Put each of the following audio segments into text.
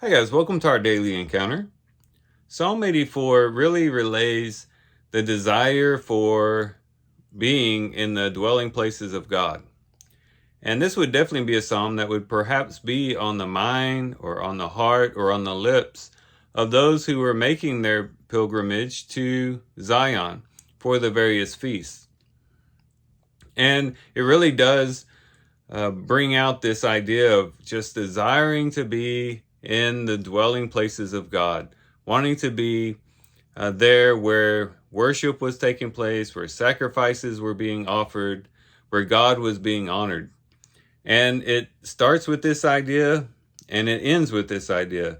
Hi guys, welcome to our daily encounter. Psalm 84 really relays the desire for being in the dwelling places of God. And this would definitely be a psalm that would perhaps be on the mind or on the heart or on the lips of those who were making their pilgrimage to Zion for the various feasts. And it really does bring out this idea of just desiring to be in the dwelling places of God, wanting to be there where worship was taking place, where sacrifices were being offered, where God was being honored. And it starts with this idea and it ends with this idea.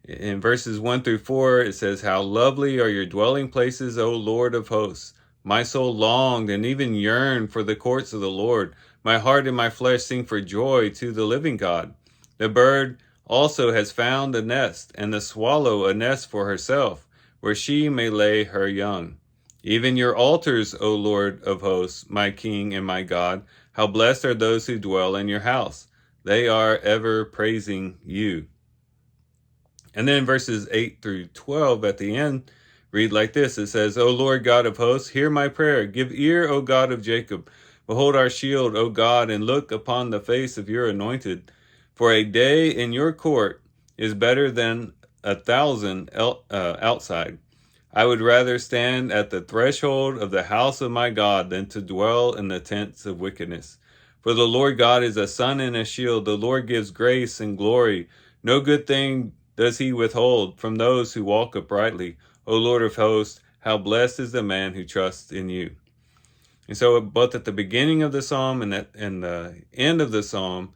In verses 1 through 4, it says, "How lovely are your dwelling places, O Lord of hosts! My soul longed and even yearned for the courts of the Lord. My heart and my flesh sing for joy to the living God. The bird also has found a nest, and the swallow a nest for herself, where she may lay her young. Even your altars, O Lord of hosts, my King and my God, how blessed are those who dwell in your house. They are ever praising you." And then verses 8 through 12 at the end read like this. It says, "O Lord God of hosts, hear my prayer. Give ear, O God of Jacob. Behold our shield, O God, and look upon the face of your anointed. For a day in your court is better than 1,000 outside. I would rather stand at the threshold of the house of my God than to dwell in the tents of wickedness. For the Lord God is a sun and a shield. The Lord gives grace and glory. No good thing does he withhold from those who walk uprightly. O Lord of hosts, how blessed is the man who trusts in you." And so both at the beginning of the psalm and at the end of the psalm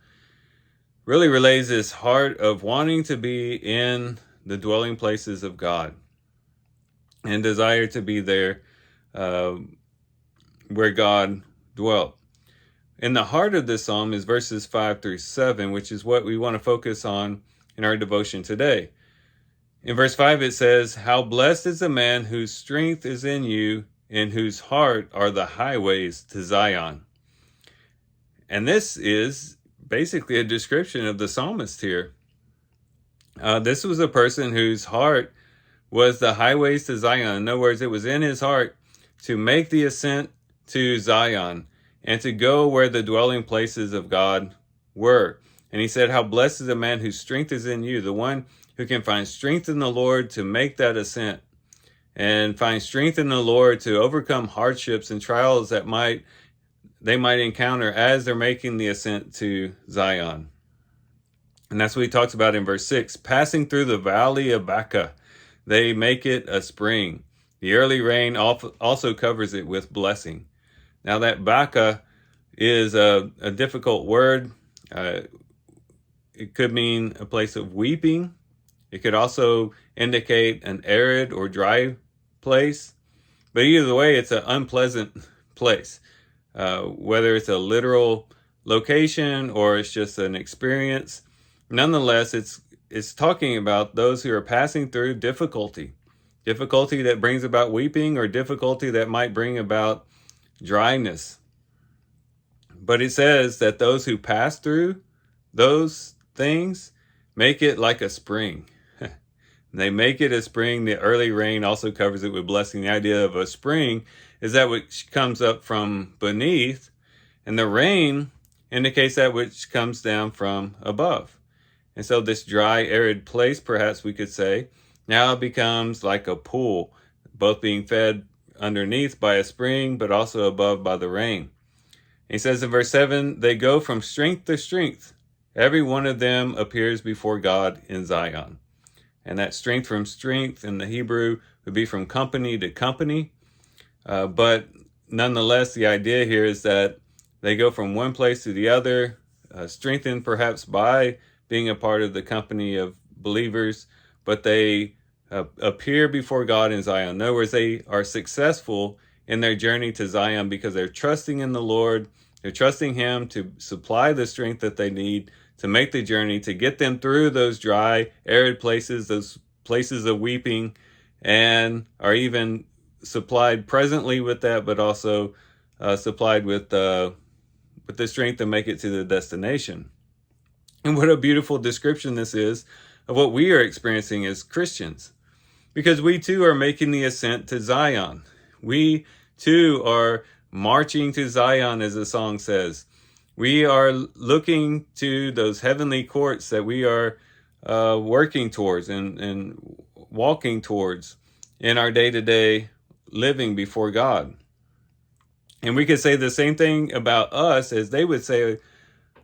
really relays this heart of wanting to be in the dwelling places of God and desire to be there uh, where God dwelt. In the heart of this psalm is verses 5 through 7, which is what we want to focus on in our devotion today. In verse 5, it says, "How blessed is the man whose strength is in you, in whose heart are the highways to Zion." And this is basically a description of the psalmist here. This was a person whose heart was the highways to Zion. In other words, it was in his heart to make the ascent to Zion and to go where the dwelling places of God were. And he said, "How blessed is the man whose strength is in you," the one who can find strength in the Lord to make that ascent and find strength in the Lord to overcome hardships and trials that they might encounter as they're making the ascent to Zion. And that's what he talks about in verse 6. "Passing through the valley of Baca, they make it a spring. The early rain also covers it with blessing." Now that Baca is a difficult word. It could mean a place of weeping. It could also indicate an arid or dry place. But either way, it's an unpleasant place. Whether it's a literal location or it's just an experience, nonetheless, it's talking about those who are passing through difficulty that brings about weeping, or difficulty that might bring about dryness. But it says that those who pass through those things make it like a spring. They make it a spring. The early rain also covers it with blessing. The idea of a spring is that which comes up from beneath, and the rain indicates that which comes down from above. And so this dry, arid place, perhaps we could say, now becomes like a pool, both being fed underneath by a spring, but also above by the rain. He says in verse 7, "They go from strength to strength. Every one of them appears before God in Zion." And that strength from strength in the Hebrew would be from company to company. But nonetheless, the idea here is that they go from one place to the other, strengthened perhaps by being a part of the company of believers, but they appear before God in Zion. In other words, they are successful in their journey to Zion because they're trusting in the Lord. They're trusting Him to supply the strength that they need to make the journey, to get them through those dry, arid places, those places of weeping, and are even supplied presently with that, but also supplied with the strength to make it to the destination. And what a beautiful description this is of what we are experiencing as Christians. Because we too are making the ascent to Zion. We too are marching to Zion, as the song says. We are looking to those heavenly courts that we are working towards and walking towards in our day-to-day living before God. And we could say the same thing about us as they would say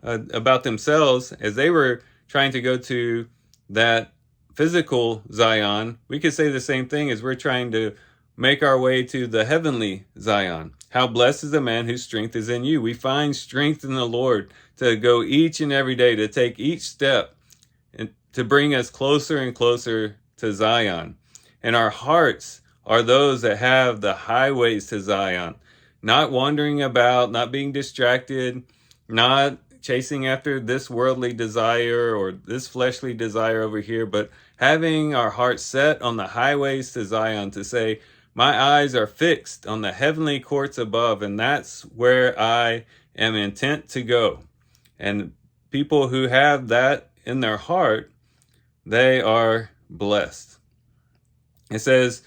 about themselves as they were trying to go to that physical Zion. We could say the same thing as we're trying to make our way to the heavenly Zion. How blessed is the man whose strength is in you. We find strength in the Lord to go each and every day, to take each step and to bring us closer and closer to Zion. And our hearts are those that have the highways to Zion, not wandering about, not being distracted, not chasing after this worldly desire or this fleshly desire over here, but having our hearts set on the highways to Zion, to say, my eyes are fixed on the heavenly courts above, and that's where I am intent to go. And people who have that in their heart, they are blessed. It says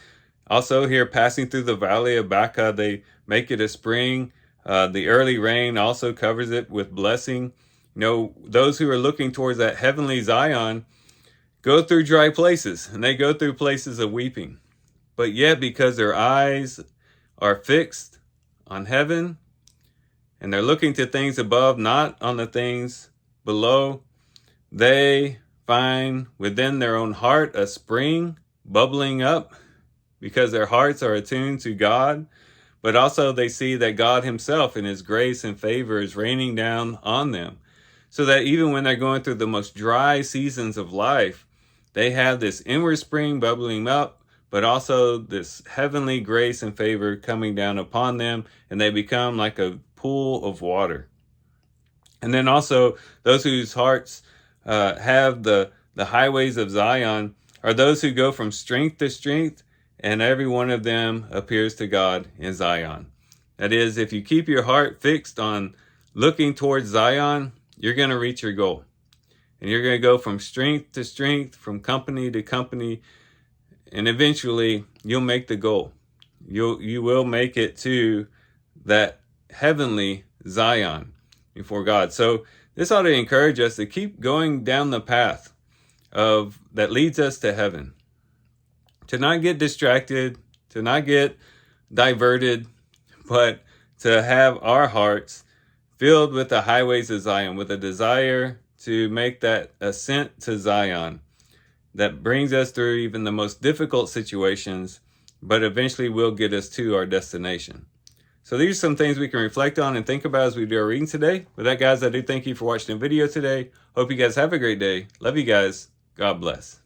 also here, passing through the valley of Baca, they make it a spring. The early rain also covers it with blessing. You know, those who are looking towards that heavenly Zion go through dry places, and they go through places of weeping. But yet, because their eyes are fixed on heaven, and they're looking to things above, not on the things below, they find within their own heart a spring bubbling up, because their hearts are attuned to God. But also they see that God himself in his grace and favor is raining down on them. So that even when they're going through the most dry seasons of life, they have this inward spring bubbling up, but also this heavenly grace and favor coming down upon them, and they become like a pool of water. And then also those whose hearts have the highways of Zion are those who go from strength to strength, and every one of them appears to God in Zion. That is, if you keep your heart fixed on looking towards Zion, you're going to reach your goal. And you're going to go from strength to strength, from company to company, and eventually you'll make the goal. You will make it to that heavenly Zion before God. So this ought to encourage us to keep going down the path that leads us to heaven. To not get distracted, to not get diverted, but to have our hearts filled with the highways of Zion, with a desire to make that ascent to Zion that brings us through even the most difficult situations, but eventually will get us to our destination. So these are some things we can reflect on and think about as we do our reading today. With that, guys, I do thank you for watching the video today. Hope you guys have a great day. Love you guys. God bless.